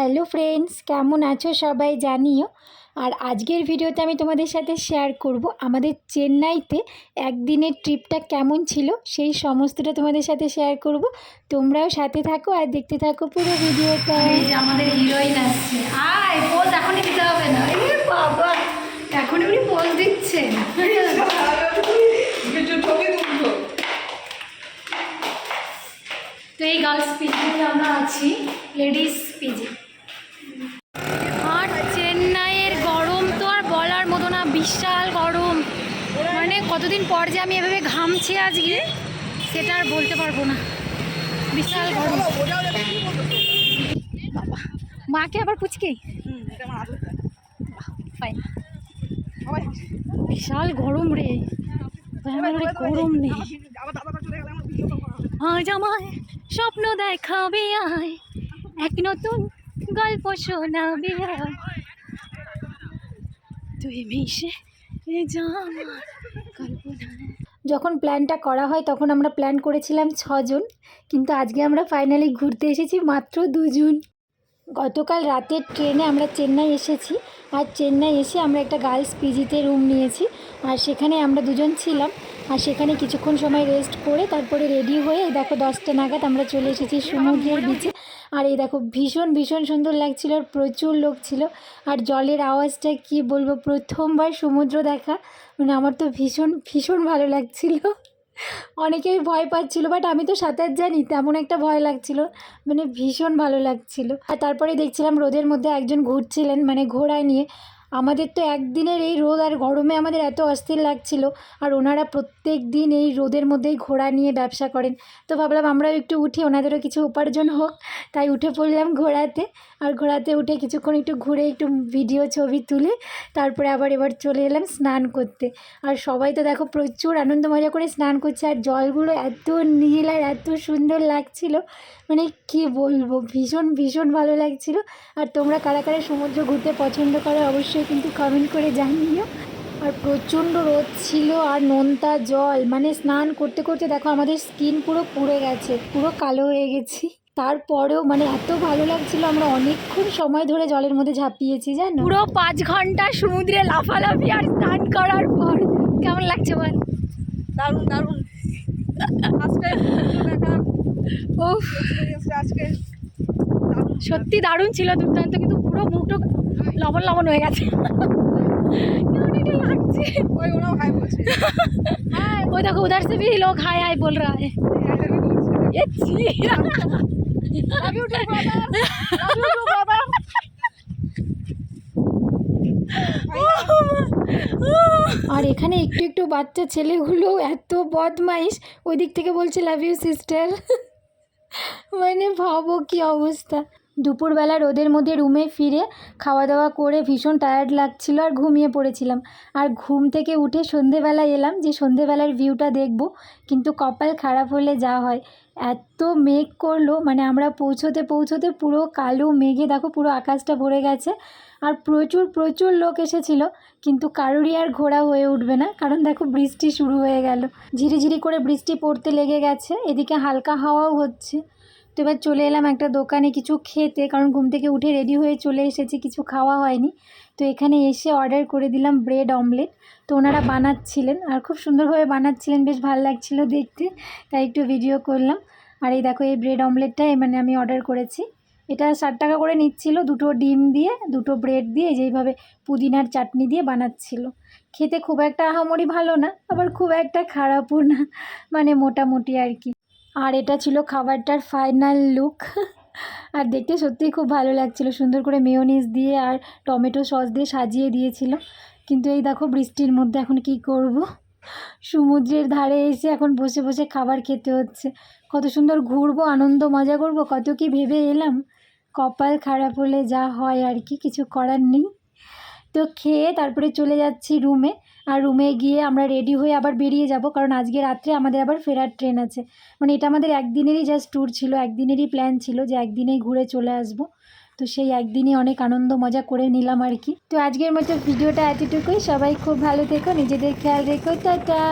Hello friends, কেমন আছো সবাই জানিও। আর আজকের ভিডিওতে আমি তোমাদের সাথে শেয়ার করব আমাদের চেন্নাইতে একদিনের ট্রিপটা কেমন ছিল, সেই সমস্তটা তোমাদের সাথে শেয়ার করব। তোমরাও সাথে থাকো আর দেখতে থাকো পুরো ভিডিওটা। এই যে আমাদের হিরোইন আসছে, আয় পোজ এখনই দিতে হবে না। এই বাবা, এখন উনি পোজ দিচ্ছেন। তো এই গার্লস পিজিতে আমরা আছি, লেডিস পিজি। আর চেন্নাইয়ের গরম তো আর বলার মতো না, বিশাল গরম। মানে কতদিন পর যে আমি এভাবে ঘামছি আজকে, সেটা আর বলতে পারবো না। বিশাল গরম। বাবা, মাকে আবার পুচকি বিশাল গরম রে, গরম নেই। আজ আমায় স্বপ্ন দেখাবে, আয় এক নতুন গল্প শোনাবে, তুই মিশে যা আমার কল্পনায়। যখন প্ল্যানটা করা হয় তখন আমরা প্ল্যান করেছিলাম 6 জন, কিন্তু আজকে আমরা ফাইনালি ঘুরতে এসেছি মাত্র 2 জন। গতকাল রাতের ট্রেনে আমরা চেন্নাই এসেছি, আর চেন্নাই এসে আমরা একটা গার্লস পিজিতে রুম নিয়েছি, আর সেখানে আমরা 2 জন ছিলাম। আর সেখানে কিছুক্ষণ সময় রেস্ট করে তারপরে রেডি হয়ে এই দেখো 10টা নাগাদ আমরা চলে এসেছি সমুদ্রের বিচে। আর এই দেখো ভীষণ ভীষণ সুন্দর লাগছিল, আর প্রচুর লোক ছিল। আর জলের আওয়াজটা কি বলবো, প্রথমবার সমুদ্র দেখা, মানে আমার তো ভীষণ ভীষণ ভালো লাগছিল। অনেকেই ভয় পাচ্ছিল, বাট আমি তো সাঁতার জানি, তেমন একটা ভয় লাগছিল, মানে ভীষণ ভালো লাগছিল। আর তারপরে দেখছিলাম রোদের মধ্যে একজন ঘুরছিলেন, মানে ঘোড়ায় নিয়ে। আমাদের তো একদিনের এই রোদ আর গরমে আমাদের এত অস্থির লাগছিল, আর ওনারা প্রত্যেক দিন এই রোদের মধ্যেই ঘোড়া নিয়ে ব্যবসা করেন। তো ভাবলাম আমরাও একটু উঠি, ওনাদেরও কিছু উপার্জন হোক, তাই উঠে পড়লাম ঘোড়াতে। আর ঘোড়াতে উঠে কিছুক্ষণ একটু ঘুরে একটু ভিডিও ছবি তুলে তারপরে এবার চলে এলাম স্নান করতে। আর সবাই তো দেখো প্রচুর আনন্দ মজা করে স্নান করছে, আর জলগুলো এত নীল আর এত সুন্দর লাগছিল, মানে কি বলবো, ভীষণ ভীষণ ভালো লাগছিল। আর তোমরা কারা কারা সমুদ্র ঘুরতে পছন্দ করো অবশ্যই কিন্তু কমেন্ট করে জানিও। আর প্রচণ্ড রোদ ছিল আর নোনতা জল, মানে স্নান করতে করতে দেখো আমাদের স্কিন পুরো পুড়ে গেছে, পুরো কালো হয়ে গেছি। তারপরেও মানে এত ভালো লাগছিল, আমরা অনেকক্ষণ সময় ধরে জলের মধ্যে ঝাঁপিয়েছি জানো। পুরো 5 ঘন্টা সমুদ্রে লাফালাফি আর স্নান করার পর কেমন লাগছে বল? দারুণ দারুণ। আজকে সত্যি দারুণ ছিল, দুর্দান্ত। কিন্তু পুরো মুখটা লবণ লবণ হয়ে গেছে, লাগছে। ওই দেখো उधर से भी लोग हाय हाय बोल रहा है। আর এখানে একটু একটু বাচ্চা ছেলেগুলো এত বদমাইশ, ওই দিক থেকে বলছে লাভ ইউ সিস্টার। মানে ভাবো কি অবস্থা। দুপুরবেলা রোদের মধ্যে রুমে ফিরে খাওয়া দাওয়া করে ভীষণ টায়ার্ড লাগছিল আর ঘুমিয়ে পড়েছিলাম। আর ঘুম থেকে উঠে সন্ধেবেলা এলাম যে সন্ধেবেলার ভিউটা দেখব, কিন্তু কপাল খারাপ হলে যা হয়, এত মেঘ করলো, মানে আমরা পৌঁছোতে পৌঁছোতে পুরো কালো মেঘে দেখো পুরো আকাশটা ভরে গেছে। আর প্রচুর প্রচুর লোক এসেছিল, কিন্তু কারোরই আর ঘোরা হয়ে উঠবে না, কারণ দেখো বৃষ্টি শুরু হয়ে গেল, ঝিরিঝিরি করে বৃষ্টি পড়তে লেগে গেছে, এদিকে হালকা হাওয়াও হচ্ছে। তো এবার চলে এলাম একটা দোকানে কিছু খেতে, কারণ ঘুম থেকে উঠে রেডি হয়ে চলে এসেছি, কিছু খাওয়া হয়নি। তো এখানে এসে অর্ডার করে দিলাম ব্রেড অমলেট। তো ওনারা বানাচ্ছিলেন আর খুব সুন্দরভাবে বানাচ্ছিলেন, বেশ ভালো লাগছিলো দেখতে, তাই একটু ভিডিও করলাম। আর এই দেখো এই ব্রেড অমলেটটাই মানে আমি অর্ডার করেছি, এটা 60 টাকা করে নিচ্ছিল, 2টো ডিম দিয়ে 2টো ব্রেড দিয়ে যেইভাবে পুদিনার চাটনি দিয়ে বানাচ্ছিল। খেতে খুব একটা আহামরি ভালো না, আবার খুব একটা খারাপও না, মানে মোটামুটি আর কি। আর এটা ছিল খাবারটার ফাইনাল লুক। আর দেখতে সত্যিই খুব ভালো লাগছিল, সুন্দর করে মেয়োনিজ দিয়ে আর টমেটো সস দিয়ে সাজিয়ে দিয়েছিল। কিন্তু এই দেখো বৃষ্টির মধ্যে এখন কি করব, সমুদ্রের ধারে এসে এখন বসে বসে খাবার খেতে হচ্ছে। কত সুন্দর ঘুরবো, আনন্দ মজা করব, কত কি ভেবে এলাম, কপাল খারাপ হলে যা হয় আর কি, কিছু করার নেই। তো খেয়ে তারপরে চলে যাচ্ছি রুমে। আর রুমে গিয়ে আমরা রেডি হয়ে আবার বেরিয়ে যাব, কারণ আজকে রাত্রে আমাদের আবার ফেরার ট্রেন আছে। মানে এটা আমাদের একদিনেরই জাস্ট ট্যুর ছিল, একদিনেরই প্ল্যান ছিল যে একদিনেই ঘুরে চলে আসব। তো সেই একদিনই অনেক আনন্দ মজা করে নিলাম আর কি। তো আজকের মতো ভিডিওটা এতটুকুই, সবাই খুব ভালো থেকো, নিজেদের খেয়াল রেখো, টাটা।